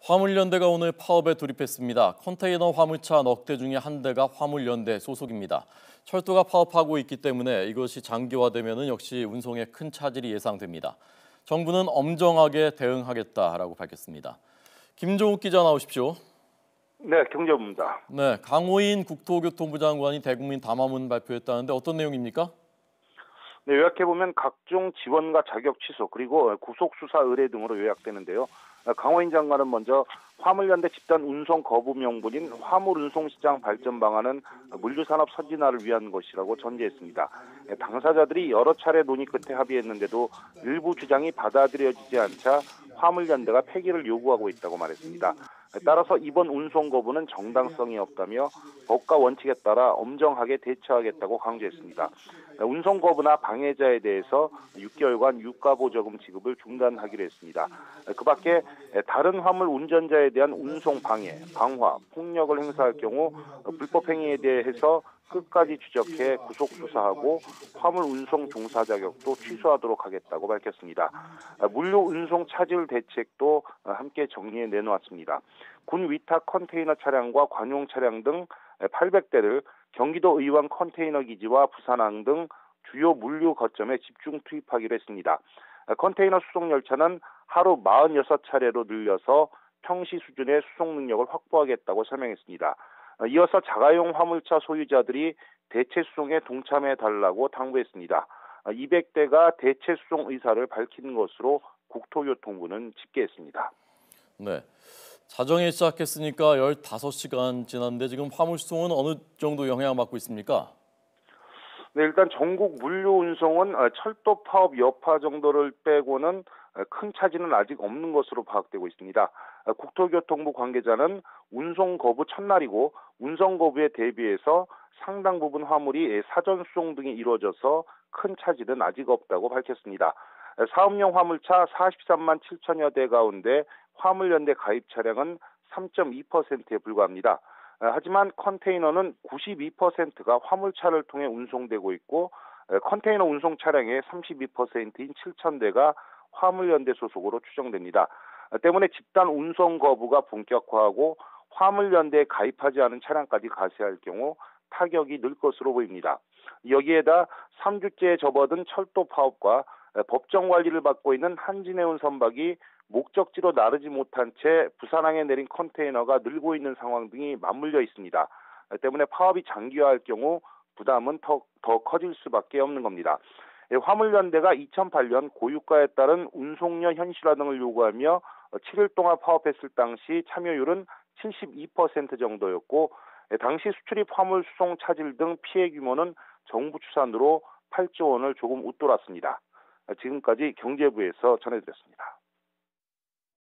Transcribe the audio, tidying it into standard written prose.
화물연대가 오늘 파업에 돌입했습니다. 컨테이너 화물차 넉 대 중에 한 대가 화물연대 소속입니다. 철도가 파업하고 있기 때문에 이것이 장기화되면 역시 운송에 큰 차질이 예상됩니다. 정부는 엄정하게 대응하겠다라고 밝혔습니다. 김종욱 기자 나오십시오. 네, 경제부입니다. 네, 강호인 국토교통부 장관이 대국민 담화문 발표했다는데 어떤 내용입니까? 네, 요약해보면 각종 지원과 자격 취소 그리고 구속수사 의뢰 등으로 요약되는데요. 강호인 장관은 먼저 화물연대 집단 운송 거부 명분인 화물운송시장 발전 방안은 물류산업 선진화를 위한 것이라고 전제했습니다. 당사자들이 여러 차례 논의 끝에 합의했는데도 일부 주장이 받아들여지지 않자 화물연대가 폐기를 요구하고 있다고 말했습니다. 따라서 이번 운송 거부는 정당성이 없다며 법과 원칙에 따라 엄정하게 대처하겠다고 강조했습니다. 운송 거부나 방해자에 대해서 6개월간 유가보조금 지급을 중단하기로 했습니다. 그 밖에 다른 화물 운전자에 대한 운송 방해, 방화, 폭력을 행사할 경우 불법 행위에 대해서 끝까지 추적해 구속 수사하고 화물 운송 종사 자격도 취소하도록 하겠다고 밝혔습니다. 물류 운송 차질 대책도 함께 정리해 내놓았습니다. 군 위탁 컨테이너 차량과 관용 차량 등 800대를 경기도 의왕 컨테이너 기지와 부산항 등 주요 물류 거점에 집중 투입하기로 했습니다. 컨테이너 수송 열차는 하루 46차례로 늘려서 평시 수준의 수송 능력을 확보하겠다고 설명했습니다. 이어서 자가용 화물차 소유자들이 대체 수송에 동참해달라고 당부했습니다. 200대가 대체 수송 의사를 밝힌 것으로 국토교통부는 집계했습니다. 네, 자정에 시작했으니까 15시간 지났는데 지금 화물 수송은 어느 정도 영향을 받고 있습니까? 네, 일단 전국 물류 운송은 철도 파업 여파 정도를 빼고는 큰 차질은 아직 없는 것으로 파악되고 있습니다. 국토교통부 관계자는 운송 거부 첫날이고 운송 거부에 대비해서 상당 부분 화물이 사전 수송 등이 이루어져서 큰 차질은 아직 없다고 밝혔습니다. 사업용 화물차 43만 7천여 대 가운데 화물연대 가입 차량은 3.2%에 불과합니다. 하지만 컨테이너는 92%가 화물차를 통해 운송되고 있고 컨테이너 운송 차량의 32%인 7,000대가 화물연대 소속으로 추정됩니다. 때문에 집단 운송 거부가 본격화하고 화물연대에 가입하지 않은 차량까지 가세할 경우 타격이 늘 것으로 보입니다. 여기에다 3주째 접어든 철도 파업과 법정 관리를 받고 있는 한진해운 선박이 목적지로 나르지 못한 채 부산항에 내린 컨테이너가 늘고 있는 상황 등이 맞물려 있습니다. 때문에 파업이 장기화할 경우 부담은 더 커질 수밖에 없는 겁니다. 화물연대가 2008년 고유가에 따른 운송료 현실화 등을 요구하며 7일 동안 파업했을 당시 참여율은 72% 정도였고 당시 수출입 화물 수송 차질 등 피해 규모는 정부 추산으로 8조 원을 조금 웃돌았습니다. 지금까지 경제부에서 전해드렸습니다.